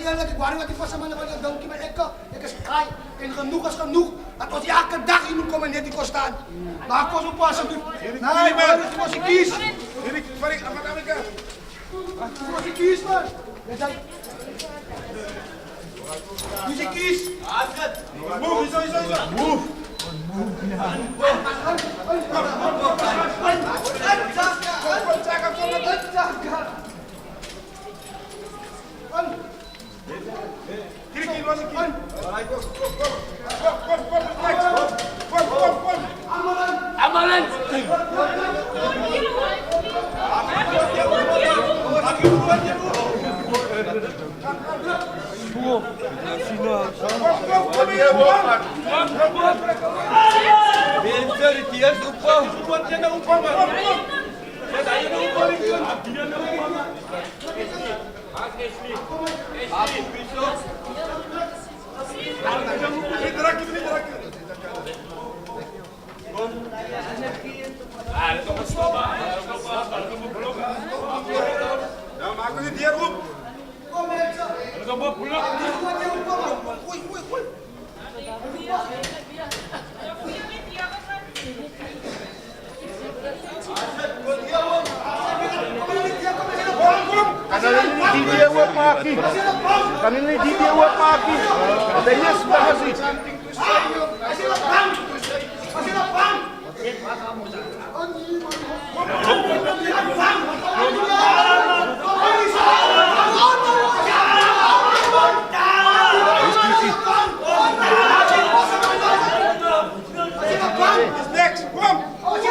eerlijk, ik wou niet wat die vaste mannen willen doen, maar ik is kaai. En genoeg is genoeg. Dat was elke dag hier moet komen net die kost staan. Maar kost op passen. Nee, man, dat was ik kies. Dat was ik kies, man. Dus ik kies. Move, zo. Move. Amalan. Nou, maken we dit hier op. Kom mensen. Gooi. Kan jullie die weer opmaken? Dat is basis. Next, kom! Kom